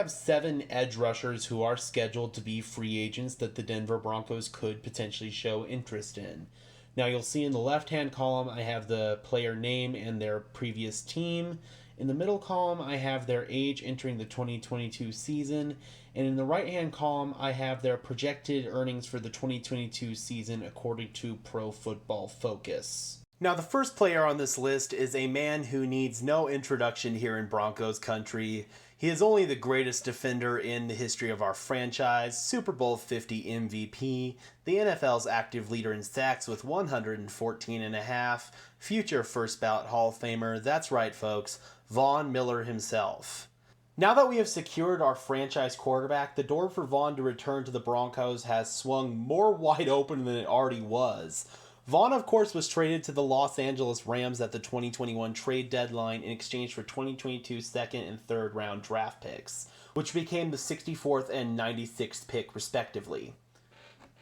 have 7 edge rushers who are scheduled to be free agents that the Denver Broncos could potentially show interest in. Now you'll see in the left-hand column I have the player name and their previous team. In the middle column I have their age entering the 2022 season. And in the right-hand column I have their projected earnings for the 2022 season according to Pro Football Focus. Now the first player on this list is a man who needs no introduction here in Broncos country. He is only the greatest defender in the history of our franchise, Super Bowl 50 MVP, the NFL's active leader in sacks with 114.5, future first ballot Hall of Famer, that's right folks, Von Miller himself. Now that we have secured our franchise quarterback, the door for Von to return to the Broncos has swung more wide open than it already was. Von, of course, was traded to the Los Angeles Rams at the 2021 trade deadline in exchange for 2022 second and third round draft picks, which became the 64th and 96th pick respectively.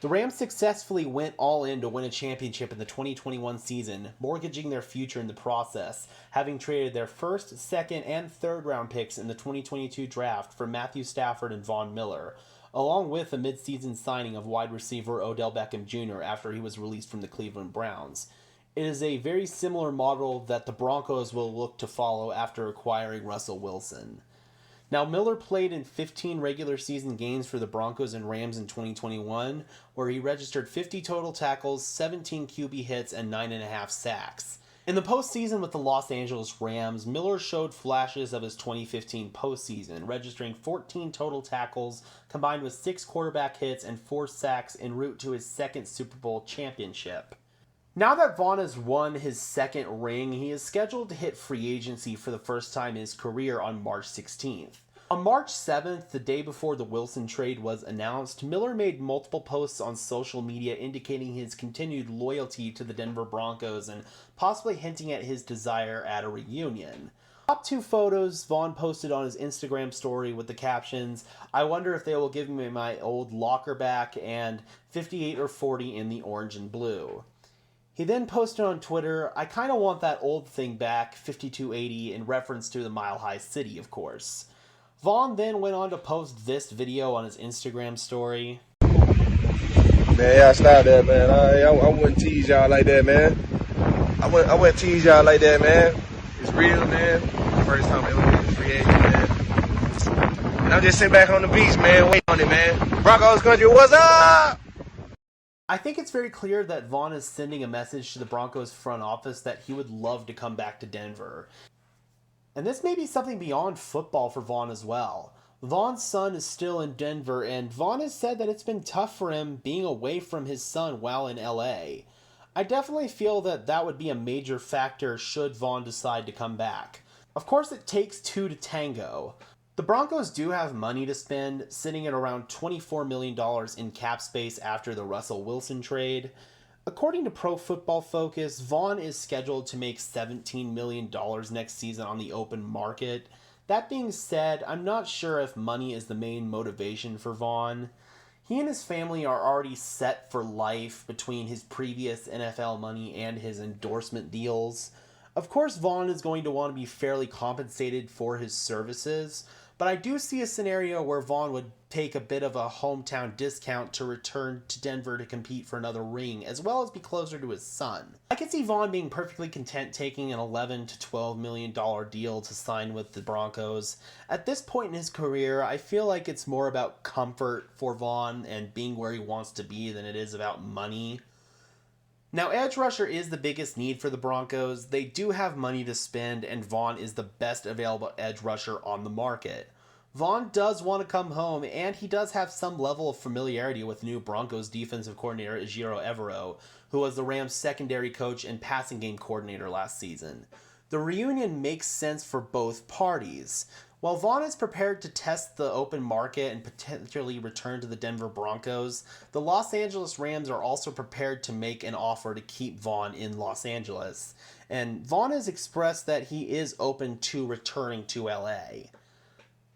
The Rams successfully went all in to win a championship in the 2021 season, mortgaging their future in the process, having traded their first, second, and third round picks in the 2022 draft for Matthew Stafford and Von Miller, along with a mid-season signing of wide receiver Odell Beckham Jr. after he was released from the Cleveland Browns. It is a very similar model that the Broncos will look to follow after acquiring Russell Wilson. Now, Miller played in 15 regular season games for the Broncos and Rams in 2021, where he registered 50 total tackles, 17 QB hits, and 9.5 sacks. In the postseason with the Los Angeles Rams, Miller showed flashes of his 2015 postseason, registering 14 total tackles, combined with 6 quarterback hits and 4 sacks en route to his second Super Bowl championship. Now that Von has won his second ring, he is scheduled to hit free agency for the first time in his career on March 16th. On March 7th, the day before the Wilson trade was announced, Miller made multiple posts on social media indicating his continued loyalty to the Denver Broncos and possibly hinting at his desire at a reunion. Top 2 photos Von posted on his Instagram story with the captions, "I wonder if they will give me my old locker back," and 58 or 40 in the orange and blue. He then posted on Twitter, "I kinda want that old thing back, 5280, in reference to the Mile High City, of course." Von then went on to post this video on his Instagram story. Man, y'all stop that, man. I wouldn't tease y'all like that, man. I wouldn't tease y'all like that, man. It's real, man. First time I ever been free agent, man. And I'm just sitting back on the beach, man, waiting on it, man. Broncos country, what's up? I think it's very clear that Von is sending a message to the Broncos front office that he would love to come back to Denver. And this may be something beyond football for Von as well. Von's son is still in Denver, and Von has said that it's been tough for him being away from his son while in LA. I definitely feel that that would be a major factor should Von decide to come back. Of course, it takes 2 to tango. The Broncos do have money to spend, sitting at around $24 million in cap space after the Russell Wilson trade. According to Pro Football Focus, Von is scheduled to make $17 million next season on the open market. That being said, I'm not sure if money is the main motivation for Von. He and his family are already set for life between his previous NFL money and his endorsement deals. Of course, Von is going to want to be fairly compensated for his services, but I do see a scenario where Von would take a bit of a hometown discount to return to Denver to compete for another ring, as well as be closer to his son. I could see Von being perfectly content taking an $11 to $12 million deal to sign with the Broncos. At this point in his career, I feel like it's more about comfort for Von and being where he wants to be than it is about money. Now, edge rusher is the biggest need for the Broncos. They do have money to spend, and Von is the best available edge rusher on the market. Von does want to come home, and he does have some level of familiarity with new Broncos defensive coordinator Ejiro Evero, who was the Rams' secondary coach and passing game coordinator last season. The reunion makes sense for both parties. While Von is prepared to test the open market and potentially return to the Denver Broncos, the Los Angeles Rams are also prepared to make an offer to keep Von in Los Angeles. And Von has expressed that he is open to returning to LA.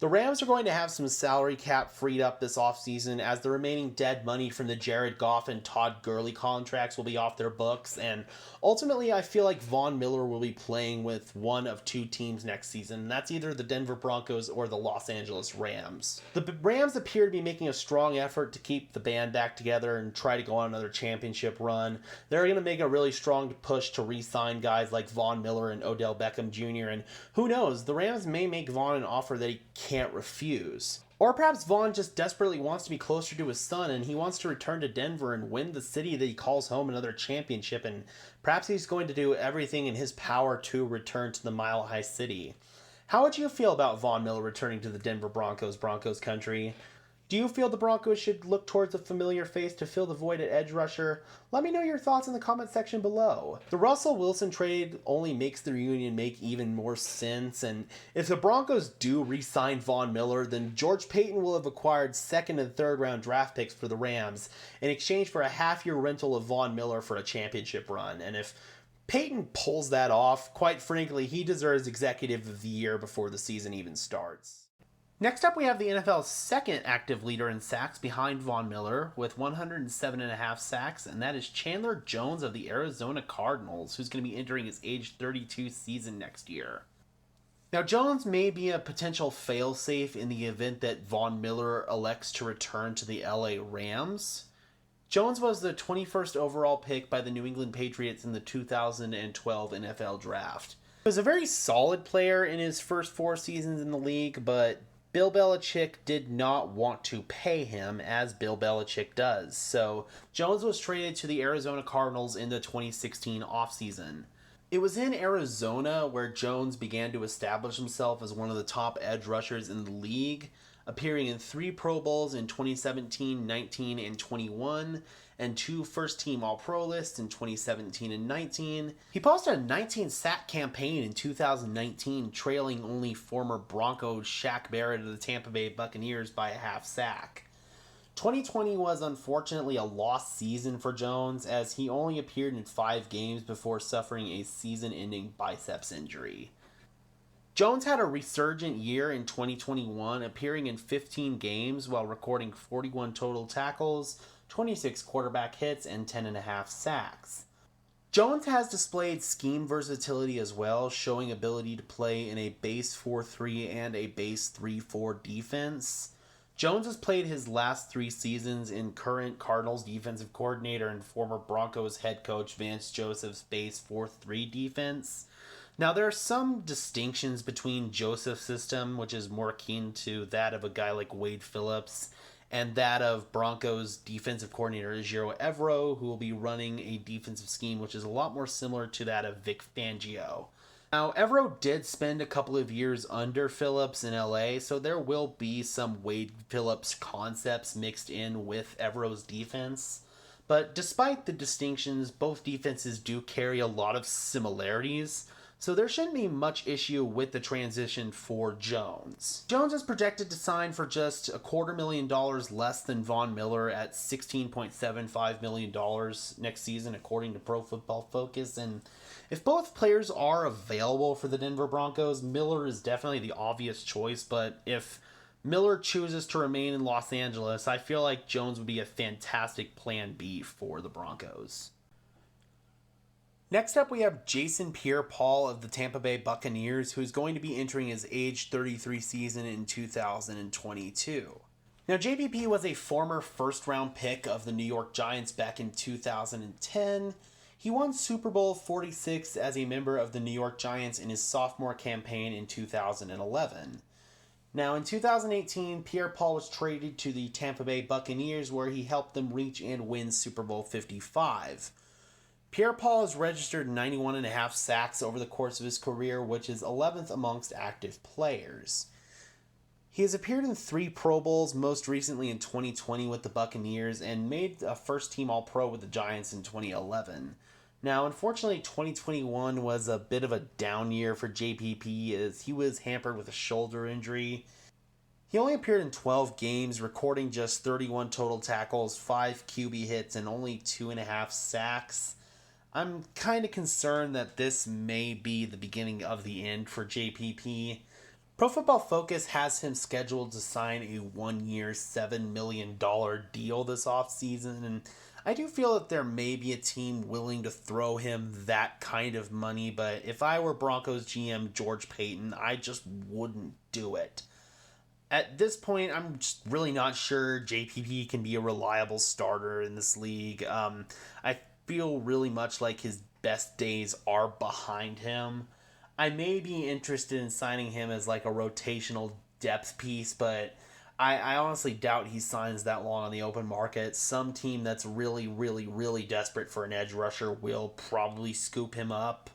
The Rams are going to have some salary cap freed up this offseason as the remaining dead money from the Jared Goff and Todd Gurley contracts will be off their books, and ultimately I feel like Von Miller will be playing with one of two teams next season, and that's either the Denver Broncos or the Los Angeles Rams. The Rams appear to be making a strong effort to keep the band back together and try to go on another championship run. They're going to make a really strong push to re-sign guys like Von Miller and Odell Beckham Jr., and who knows, the Rams may make Von an offer that he can't refuse. Or perhaps Vaughn just desperately wants to be closer to his son and he wants to return to Denver and win the city that he calls home another championship, and perhaps he's going to do everything in his power to return to the Mile High City. How would you feel about Von Miller returning to the Denver Broncos country? Do you feel the Broncos should look towards a familiar face to fill the void at edge rusher? Let me know your thoughts in the comment section below. The Russell Wilson trade only makes the reunion make even more sense, and if the Broncos do re-sign Von Miller, then George Paton will have acquired second and third round draft picks for the Rams in exchange for a half-year rental of Von Miller for a championship run. And if Paton pulls that off, quite frankly, he deserves Executive of the Year before the season even starts. Next up, we have the NFL's second active leader in sacks behind Von Miller with 107.5 sacks, and that is Chandler Jones of the Arizona Cardinals, who's going to be entering his age 32 season next year. Now, Jones may be a potential failsafe in the event that Von Miller elects to return to the LA Rams. Jones was the 21st overall pick by the New England Patriots in the 2012 NFL Draft. He was a very solid player in his first 4 seasons in the league, but Bill Belichick did not want to pay him as Bill Belichick does, so Jones was traded to the Arizona Cardinals in the 2016 offseason. It was in Arizona where Jones began to establish himself as one of the top edge rushers in the league, appearing in 3 Pro Bowls in 2017, 19, and 21, and 2 first-team All-Pro lists in 2017 and 19. He posted a 19-sack campaign in 2019, trailing only former Broncos Shaq Barrett of the Tampa Bay Buccaneers by a half sack. 2020 was unfortunately a lost season for Jones, as he only appeared in 5 games before suffering a season-ending biceps injury. Jones had a resurgent year in 2021, appearing in 15 games while recording 41 total tackles, 26 quarterback hits, and 10.5 sacks. Jones has displayed scheme versatility as well, showing ability to play in a base 4-3 and a base 3-4 defense. Jones has played his last 3 seasons in current Cardinals defensive coordinator and former Broncos head coach Vance Joseph's base 4-3 defense. Now, there are some distinctions between Joseph's system, which is more akin to that of a guy like Wade Phillips, and that of Broncos defensive coordinator Ejiro Evero, who will be running a defensive scheme which is a lot more similar to that of Vic Fangio. Now, Evero did spend a couple of years under Phillips in LA, so there will be some Wade Phillips concepts mixed in with Evero's defense. But despite the distinctions, both defenses do carry a lot of similarities, so there shouldn't be much issue with the transition for Jones. Jones is projected to sign for just $250,000 less than Von Miller at $16.75 million next season, according to Pro Football Focus. And if both players are available for the Denver Broncos, Miller is definitely the obvious choice. But if Miller chooses to remain in Los Angeles, I feel like Jones would be a fantastic plan B for the Broncos. Next up, we have Jason Pierre-Paul of the Tampa Bay Buccaneers, who's going to be entering his age 33 season in 2022. Now, JPP was a former first-round pick of the New York Giants back in 2010. He won Super Bowl 46 as a member of the New York Giants in his sophomore campaign in 2011. Now, in 2018, Pierre-Paul was traded to the Tampa Bay Buccaneers, where he helped them reach and win Super Bowl 55. Pierre-Paul has registered 91.5 sacks over the course of his career, which is 11th amongst active players. He has appeared in 3 Pro Bowls, most recently in 2020 with the Buccaneers, and made a first-team All-Pro with the Giants in 2011. Now, unfortunately, 2021 was a bit of a down year for JPP as he was hampered with a shoulder injury. He only appeared in 12 games, recording just 31 total tackles, 5 QB hits, and only 2.5 sacks. I'm kind of concerned that this may be the beginning of the end for JPP. Pro Football Focus has him scheduled to sign a 1-year, $7 million deal this offseason, and I do feel that there may be a team willing to throw him that kind of money, but if I were Broncos GM George Paton, I just wouldn't do it. At this point, I'm just really not sure JPP can be a reliable starter in this league. I feel really much like his best days are behind him. I may be interested in signing him as like a rotational depth piece, but I honestly doubt he signs that long on the open market. Some team that's really, really, really desperate for an edge rusher will probably scoop him up.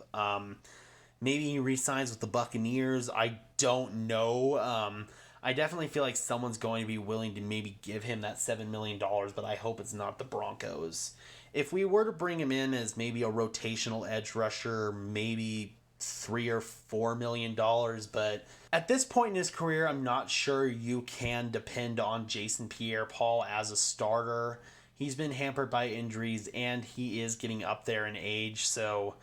Maybe he re-signs with the Buccaneers. I don't know. I definitely feel like someone's going to be willing to maybe give him that $7 million, but I hope it's not the Broncos. If we were to bring him in as maybe a rotational edge rusher, maybe $3 or $4 million, but at this point in his career, I'm not sure you can depend on Jason Pierre-Paul as a starter. He's been hampered by injuries, and he is getting up there in age, so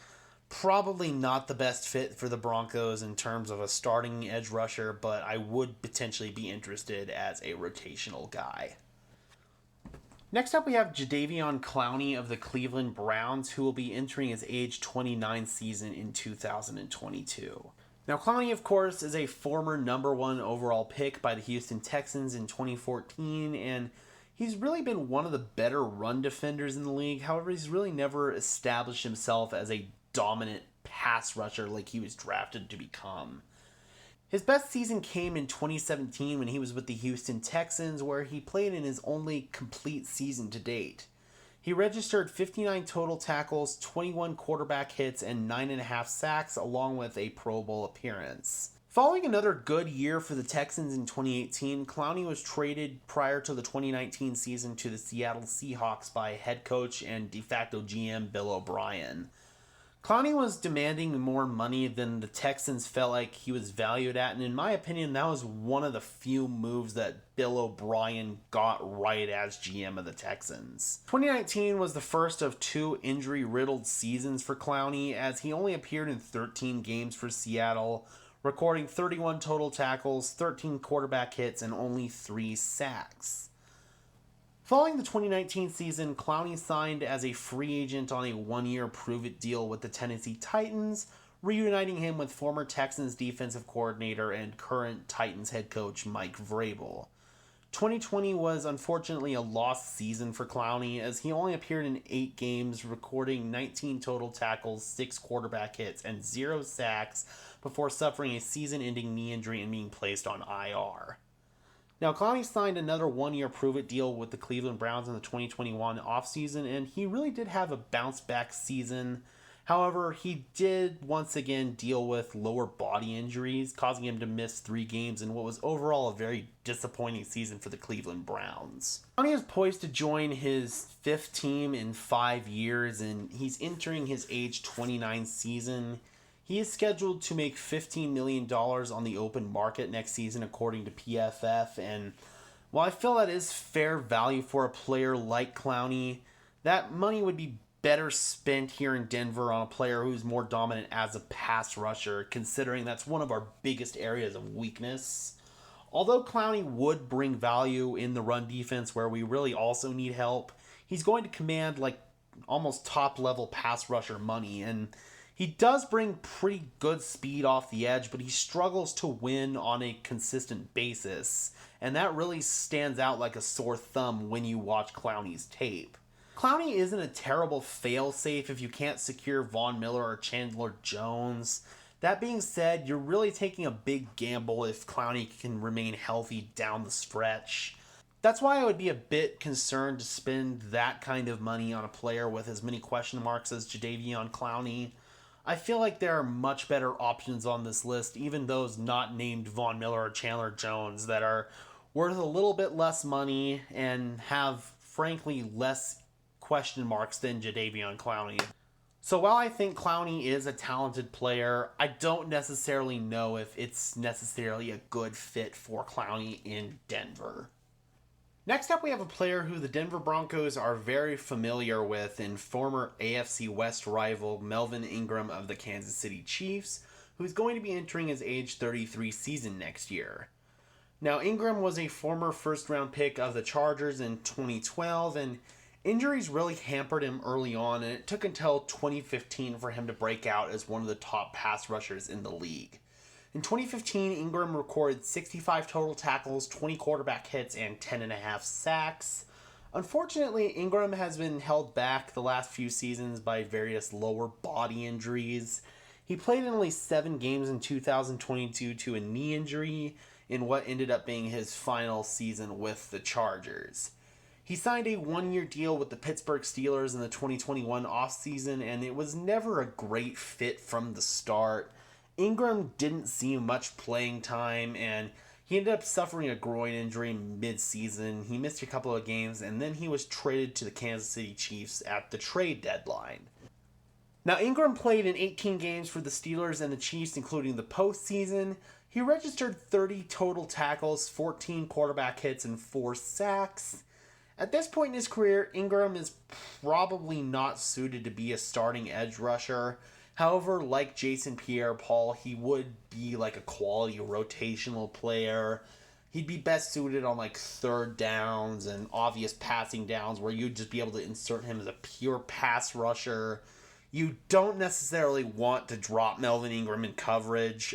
probably not the best fit for the Broncos in terms of a starting edge rusher, but I would potentially be interested as a rotational guy. Next up, we have Jadeveon Clowney of the Cleveland Browns, who will be entering his age 29 season in 2022. Now, Clowney, of course, is a former number 1 overall pick by the Houston Texans in 2014, and he's really been one of the better run defenders in the league. However, he's really never established himself as a dominant pass rusher like he was drafted to become. His best season came in 2017 when he was with the Houston Texans, where he played in his only complete season to date. He registered 59 total tackles, 21 quarterback hits, and 9.5 sacks, along with a Pro Bowl appearance. Following another good year for the Texans in 2018, Clowney was traded prior to the 2019 season to the Seattle Seahawks by head coach and de facto GM Bill O'Brien. Clowney was demanding more money than the Texans felt like he was valued at, and in my opinion, that was one of the few moves that Bill O'Brien got right as GM of the Texans. 2019 was the first of 2 injury-riddled seasons for Clowney, as he only appeared in 13 games for Seattle, recording 31 total tackles, 13 quarterback hits, and only 3 sacks. Following the 2019 season, Clowney signed as a free agent on a 1-year prove-it deal with the Tennessee Titans, reuniting him with former Texans defensive coordinator and current Titans head coach Mike Vrabel. 2020 was unfortunately a lost season for Clowney, as he only appeared in 8 games, recording 19 total tackles, 6 quarterback hits, and 0 sacks before suffering a season-ending knee injury and being placed on IR. Now, Clowney signed another 1-year prove-it deal with the Cleveland Browns in the 2021 offseason, and he really did have a bounce-back season. However, he did once again deal with lower body injuries, causing him to miss 3 games in what was overall a very disappointing season for the Cleveland Browns. Clowney is poised to join his 5th team in 5 years, and he's entering his age 29 season. He is scheduled to make $15 million on the open market next season, according to PFF, and while I feel that is fair value for a player like Clowney, that money would be better spent here in Denver on a player who's more dominant as a pass rusher, considering that's one of our biggest areas of weakness. Although Clowney would bring value in the run defense, where we really also need help, he's going to command like almost top-level pass rusher money, and he does bring pretty good speed off the edge, but he struggles to win on a consistent basis, and that really stands out like a sore thumb when you watch Clowney's tape. Clowney isn't a terrible fail-safe if you can't secure Von Miller or Chandler Jones. That being said, you're really taking a big gamble if Clowney can remain healthy down the stretch. That's why I would be a bit concerned to spend that kind of money on a player with as many question marks as Jadeveon Clowney. I feel like there are much better options on this list, even those not named Von Miller or Chandler Jones, that are worth a little bit less money and have, frankly, less question marks than Jadeveon Clowney. So while I think Clowney is a talented player, I don't necessarily know if it's necessarily a good fit for Clowney in Denver. Next up, we have a player who the Denver Broncos are very familiar with in former AFC West rival Melvin Ingram of the Kansas City Chiefs, who's going to be entering his age 33 season next year. Now, Ingram was a former first-round pick of the Chargers in 2012, and injuries really hampered him early on, and it took until 2015 for him to break out as one of the top pass rushers in the league. In 2015, Ingram recorded 65 total tackles, 20 quarterback hits, and 10.5 sacks. Unfortunately, Ingram has been held back the last few seasons by various lower body injuries. He played in only 7 games in 2022 to a knee injury in what ended up being his final season with the Chargers. He signed a 1-year deal with the Pittsburgh Steelers in the 2021 offseason, and it was never a great fit from the start. Ingram didn't see much playing time, and he ended up suffering a groin injury mid-season. He missed a couple of games, and then he was traded to the Kansas City Chiefs at the trade deadline. Now, Ingram played in 18 games for the Steelers and the Chiefs, including the postseason. He registered 30 total tackles, 14 quarterback hits, and 4 sacks. At this point in his career, Ingram is probably not suited to be a starting edge rusher. However, like Jason Pierre-Paul, he would be like a quality rotational player. He'd be best suited on like third downs and obvious passing downs where you'd just be able to insert him as a pure pass rusher. You don't necessarily want to drop Melvin Ingram in coverage.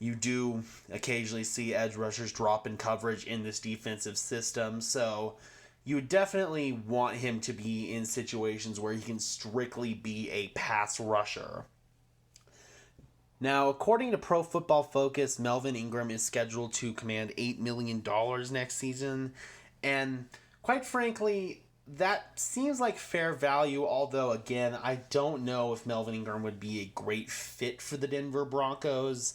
You do occasionally see edge rushers drop in coverage in this defensive system, so you definitely want him to be in situations where he can strictly be a pass rusher. Now, according to Pro Football Focus, Melvin Ingram is scheduled to command $8 million next season, and quite frankly, that seems like fair value, although, again, I don't know if Melvin Ingram would be a great fit for the Denver Broncos.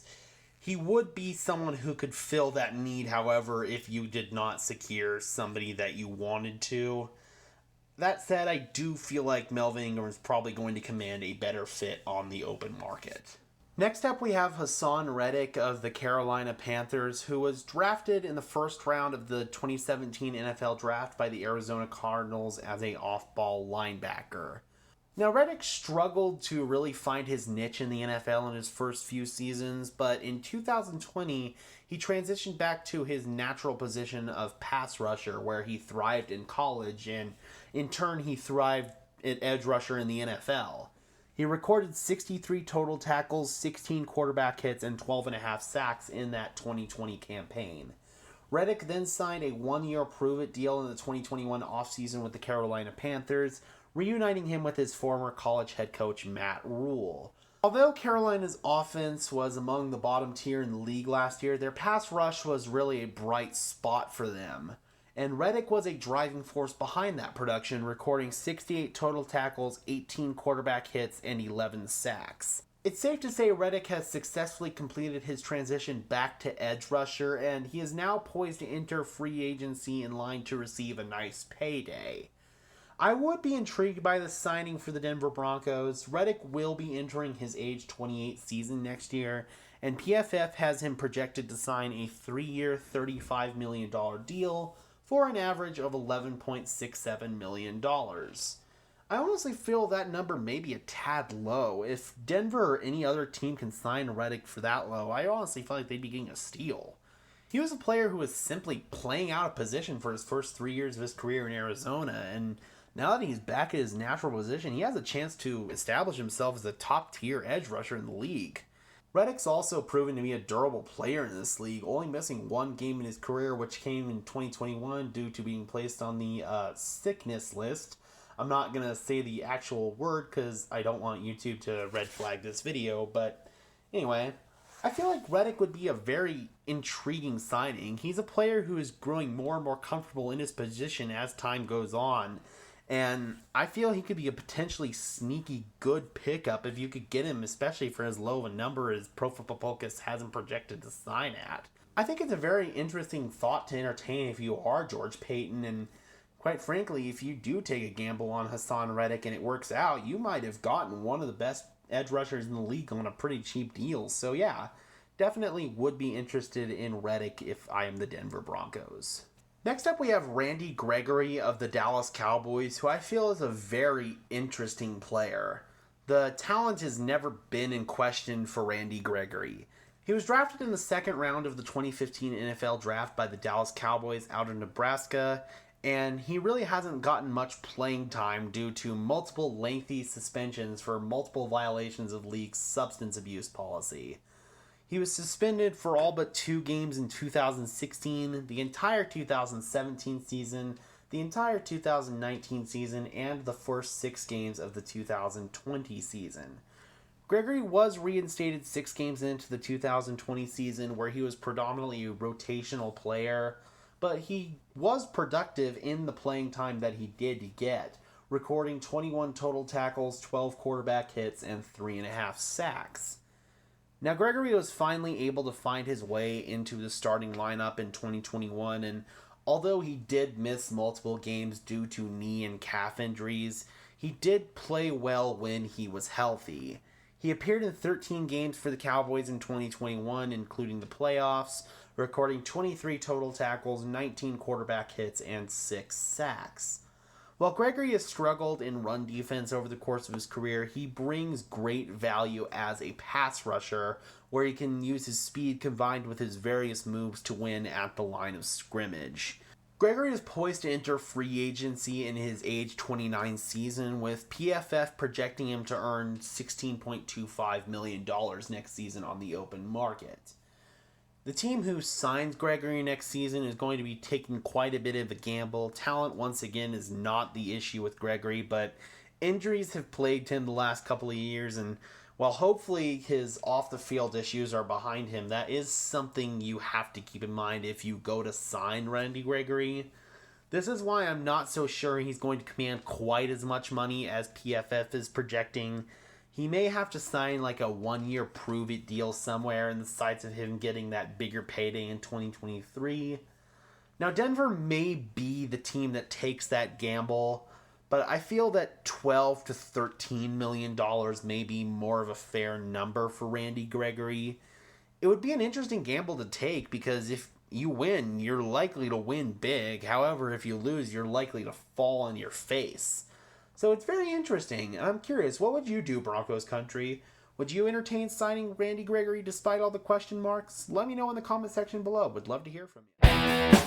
He would be someone who could fill that need, however, if you did not secure somebody that you wanted to. That said, I do feel like Melvin Ingram is probably going to command a better fit on the open market. Next up, we have Hassan Reddick of the Carolina Panthers, who was drafted in the first round of the 2017 NFL Draft by the Arizona Cardinals as an off-ball linebacker. Now, Reddick struggled to really find his niche in the NFL in his first few seasons, but in 2020, he transitioned back to his natural position of pass rusher, where he thrived in college, and in turn, he thrived at edge rusher in the NFL. He recorded 63 total tackles, 16 quarterback hits, and 12.5 sacks in that 2020 campaign. Reddick then signed a 1-year prove-it deal in the 2021 offseason with the Carolina Panthers, reuniting him with his former college head coach Matt Rule. Although Carolina's offense was among the bottom tier in the league last year, their pass rush was really a bright spot for them. And Reddick was a driving force behind that production, recording 68 total tackles, 18 quarterback hits, and 11 sacks. It's safe to say Reddick has successfully completed his transition back to edge rusher, and he is now poised to enter free agency in line to receive a nice payday. I would be intrigued by the signing for the Denver Broncos. Reddick will be entering his age 28 season next year, and PFF has him projected to sign a 3-year, $35 million deal for an average of $11.67 million. I honestly feel that number may be a tad low. If Denver or any other team can sign Reddick for that low, I honestly feel like they'd be getting a steal. He was a player who was simply playing out of position for his first 3 years of his career in Arizona, and now that he's back at his natural position, he has a chance to establish himself as a top-tier edge rusher in the league. Reddick's also proven to be a durable player in this league, only missing 1 game in his career, which came in 2021 due to being placed on the sickness list. I'm not going to say the actual word because I don't want YouTube to red flag this video, but anyway, I feel like Reddick would be a very intriguing signing. He's a player who is growing more and more comfortable in his position as time goes on. And I feel he could be a potentially sneaky good pickup if you could get him, especially for as low of a number as Pro Football Focus has him projected to sign at. I think it's a very interesting thought to entertain if you are George Paton, and quite frankly, if you do take a gamble on Hassan Reddick and it works out, you might have gotten one of the best edge rushers in the league on a pretty cheap deal. So yeah, definitely would be interested in Reddick if I am the Denver Broncos. Next up, we have Randy Gregory of the Dallas Cowboys, who I feel is a very interesting player. The talent has never been in question for Randy Gregory. He was drafted in the second round of the 2015 NFL Draft by the Dallas Cowboys out of Nebraska, and he really hasn't gotten much playing time due to multiple lengthy suspensions for multiple violations of league substance abuse policy. He was suspended for all but 2 games in 2016, the entire 2017 season, the entire 2019 season, and the first 6 games of the 2020 season. Gregory was reinstated 6 games into the 2020 season, where he was predominantly a rotational player, but he was productive in the playing time that he did get, recording 21 total tackles, 12 quarterback hits, and 3.5 sacks. Now, Gregory was finally able to find his way into the starting lineup in 2021, and although he did miss multiple games due to knee and calf injuries, he did play well when he was healthy. He appeared in 13 games for the Cowboys in 2021, including the playoffs, recording 23 total tackles, 19 quarterback hits, and 6 sacks. While Gregory has struggled in run defense over the course of his career, he brings great value as a pass rusher, where he can use his speed combined with his various moves to win at the line of scrimmage. Gregory is poised to enter free agency in his age 29 season, with PFF projecting him to earn $16.25 million next season on the open market. The team who signs Gregory next season is going to be taking quite a bit of a gamble. Talent, once again, is not the issue with Gregory, but injuries have plagued him the last couple of years, and while hopefully his off-the-field issues are behind him, that is something you have to keep in mind if you go to sign Randy Gregory. This is why I'm not so sure he's going to command quite as much money as PFF is projecting. He may have to sign like a 1-year prove-it deal somewhere in the sights of him getting that bigger payday in 2023. Now, Denver may be the team that takes that gamble, but I feel that $12 to $13 million may be more of a fair number for Randy Gregory. It would be an interesting gamble to take because if you win, you're likely to win big. However, if you lose, you're likely to fall on your face. So it's very interesting. I'm curious, what would you do, Broncos country? Would you entertain signing Randy Gregory despite all the question marks? Let me know in the comment section below. Would love to hear from you.